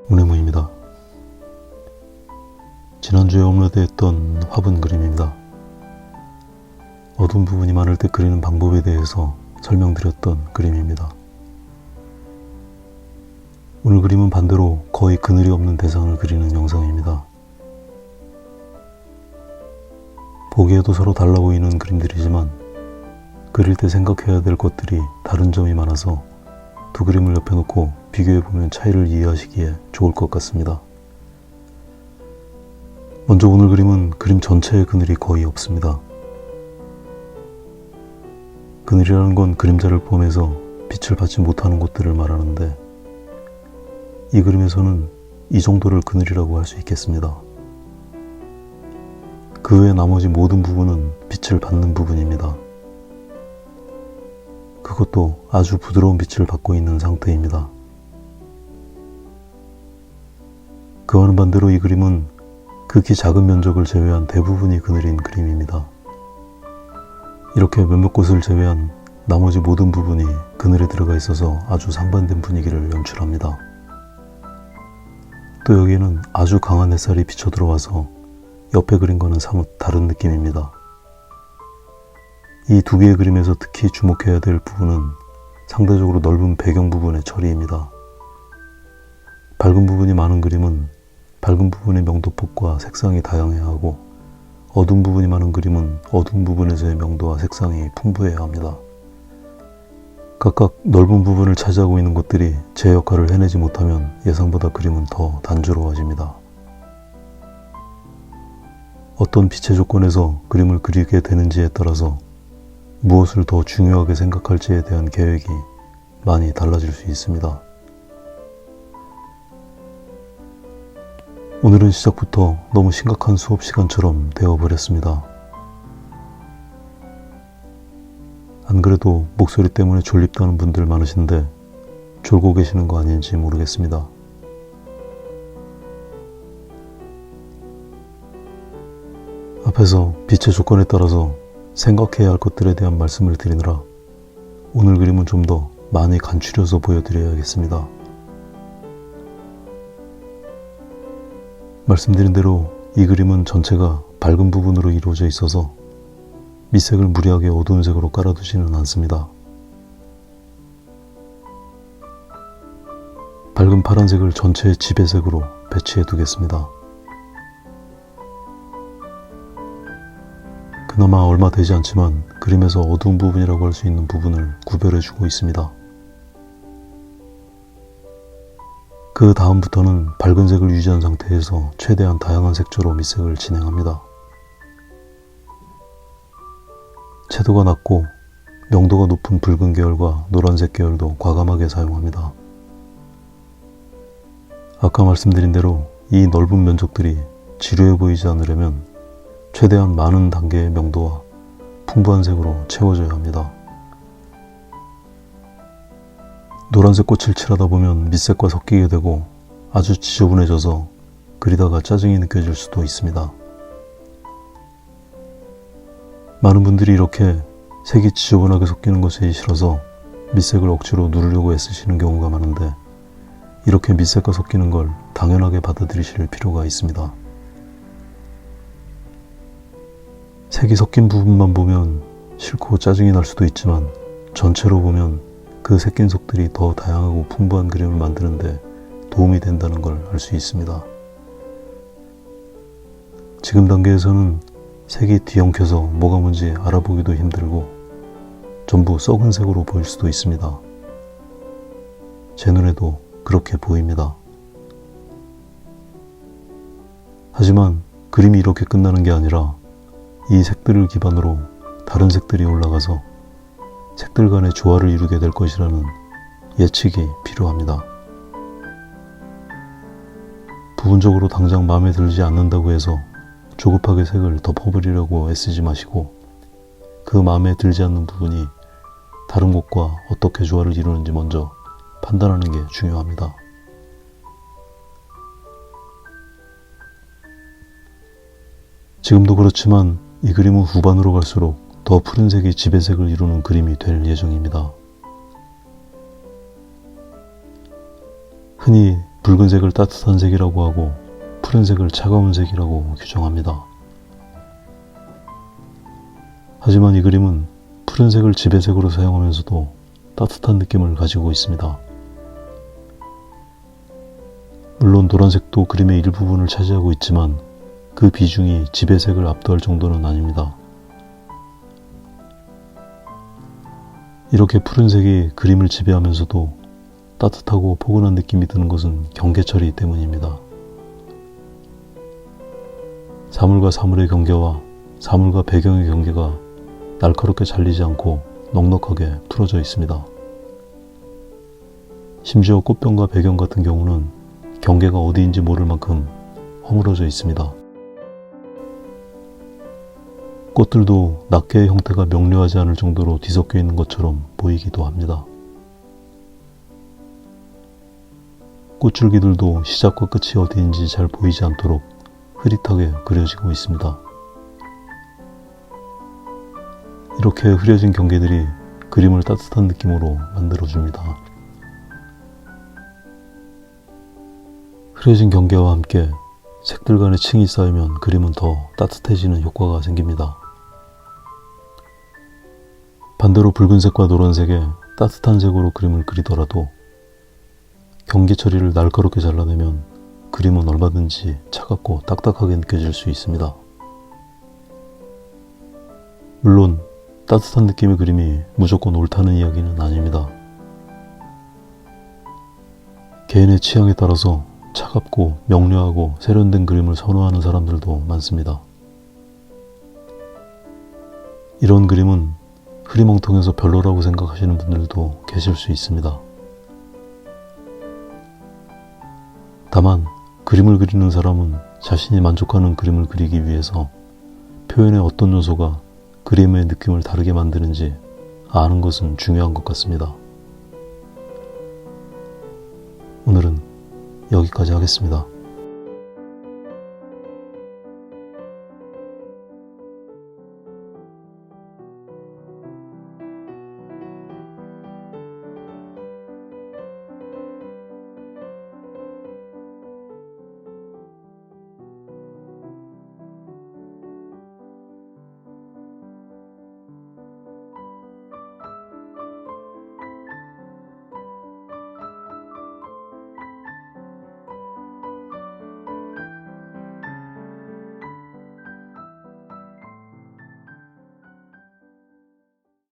문해무입니다. 지난주에 업로드했던 화분 그림입니다. 어두운 부분이 많을 때 그리는 방법에 대해서 설명드렸던 그림입니다. 오늘 그림은 반대로 거의 그늘이 없는 대상을 그리는 영상입니다. 보기에도 서로 달라 보이는 그림들이지만 그릴 때 생각해야 될 것들이 다른 점이 많아서 두 그림을 옆에 놓고 비교해보면 차이를 이해하시기에 좋을 것 같습니다. 먼저 오늘 그림은 그림 전체에 그늘이 거의 없습니다. 그늘이라는 건 그림자를 포함해서 빛을 받지 못하는 곳들을 말하는데 이 그림에서는 이 정도를 그늘이라고 할 수 있겠습니다. 그 외 나머지 모든 부분은 빛을 받는 부분입니다. 그것도 아주 부드러운 빛을 받고 있는 상태입니다. 그와는 반대로 이 그림은 극히 작은 면적을 제외한 대부분이 그늘인 그림입니다. 이렇게 몇몇 곳을 제외한 나머지 모든 부분이 그늘에 들어가 있어서 아주 상반된 분위기를 연출합니다. 또 여기에는 아주 강한 햇살이 비쳐 들어와서 옆에 그림과는 사뭇 다른 느낌입니다. 이 두 개의 그림에서 특히 주목해야 될 부분은 상대적으로 넓은 배경 부분의 처리입니다. 밝은 부분이 많은 그림은 밝은 부분의 명도폭과 색상이 다양해야 하고 어두운 부분이 많은 그림은 어두운 부분에서의 명도와 색상이 풍부해야 합니다. 각각 넓은 부분을 차지하고 있는 것들이 제 역할을 해내지 못하면 예상보다 그림은 더 단조로워집니다. 어떤 빛의 조건에서 그림을 그리게 되는지에 따라서 무엇을 더 중요하게 생각할지에 대한 계획이 많이 달라질 수 있습니다. 오늘은 시작부터 너무 심각한 수업 시간처럼 되어버렸습니다. 안 그래도 목소리 때문에 졸립다는 분들 많으신데 졸고 계시는 거 아닌지 모르겠습니다. 앞에서 빛의 조건에 따라서 생각해야 할 것들에 대한 말씀을 드리느라 오늘 그림은 좀 더 많이 간추려서 보여드려야겠습니다. 말씀드린 대로 이 그림은 전체가 밝은 부분으로 이루어져 있어서 밑색을 무리하게 어두운 색으로 깔아두지는 않습니다. 밝은 파란색을 전체의 지배색으로 배치해 두겠습니다. 그나마 얼마 되지 않지만 그림에서 어두운 부분이라고 할 수 있는 부분을 구별해 주고 있습니다. 그 다음부터는 밝은 색을 유지한 상태에서 최대한 다양한 색조로 밑색을 진행합니다. 채도가 낮고 명도가 높은 붉은 계열과 노란색 계열도 과감하게 사용합니다. 아까 말씀드린 대로 이 넓은 면적들이 지루해 보이지 않으려면 최대한 많은 단계의 명도와 풍부한 색으로 채워져야 합니다. 노란색 꽃을 칠하다 보면 밑색과 섞이게 되고 아주 지저분해져서 그리다가 짜증이 느껴질 수도 있습니다. 많은 분들이 이렇게 색이 지저분하게 섞이는 것이 싫어서 밑색을 억지로 누르려고 애쓰시는 경우가 많은데 이렇게 밑색과 섞이는 걸 당연하게 받아들이실 필요가 있습니다. 색이 섞인 부분만 보면 싫고 짜증이 날 수도 있지만 전체로 보면 그 섞인 색들이 더 다양하고 풍부한 그림을 만드는데 도움이 된다는 걸 알 수 있습니다. 지금 단계에서는 색이 뒤엉켜서 뭐가 뭔지 알아보기도 힘들고 전부 썩은 색으로 보일 수도 있습니다. 제 눈에도 그렇게 보입니다. 하지만 그림이 이렇게 끝나는 게 아니라 이 색들을 기반으로 다른 색들이 올라가서 색들 간의 조화를 이루게 될 것이라는 예측이 필요합니다. 부분적으로 당장 마음에 들지 않는다고 해서 조급하게 색을 덮어버리려고 애쓰지 마시고 그 마음에 들지 않는 부분이 다른 곳과 어떻게 조화를 이루는지 먼저 판단하는 게 중요합니다. 지금도 그렇지만 이 그림은 후반으로 갈수록 더 푸른 색이 지배색을 이루는 그림이 될 예정입니다. 흔히 붉은색을 따뜻한 색이라고 하고 푸른색을 차가운 색이라고 규정합니다. 하지만 이 그림은 푸른색을 지배색으로 사용하면서도 따뜻한 느낌을 가지고 있습니다. 물론 노란색도 그림의 일부분을 차지하고 있지만 그 비중이 지배색을 압도할 정도는 아닙니다. 이렇게 푸른색이 그림을 지배하면서도 따뜻하고 포근한 느낌이 드는 것은 경계처리 때문입니다. 사물과 사물의 경계와 사물과 배경의 경계가 날카롭게 잘리지 않고 넉넉하게 풀어져 있습니다. 심지어 꽃병과 배경 같은 경우는 경계가 어디인지 모를 만큼 허물어져 있습니다. 꽃들도 낱개의 형태가 명료하지 않을 정도로 뒤섞여 있는 것처럼 보이기도 합니다. 꽃줄기들도 시작과 끝이 어디인지 잘 보이지 않도록 흐릿하게 그려지고 있습니다. 이렇게 흐려진 경계들이 그림을 따뜻한 느낌으로 만들어줍니다. 흐려진 경계와 함께 색들 간의 층이 쌓이면 그림은 더 따뜻해지는 효과가 생깁니다. 반대로 붉은색과 노란색에 따뜻한 색으로 그림을 그리더라도 경계 처리를 날카롭게 잘라내면 그림은 얼마든지 차갑고 딱딱하게 느껴질 수 있습니다. 물론 따뜻한 느낌의 그림이 무조건 옳다는 이야기는 아닙니다. 개인의 취향에 따라서 차갑고 명료하고 세련된 그림을 선호하는 사람들도 많습니다. 이런 그림은 흐리멍텅해서 별로라고 생각하시는 분들도 계실 수 있습니다. 다만 그림을 그리는 사람은 자신이 만족하는 그림을 그리기 위해서 표현의 어떤 요소가 그림의 느낌을 다르게 만드는지 아는 것은 중요한 것 같습니다. 오늘은 여기까지 하겠습니다.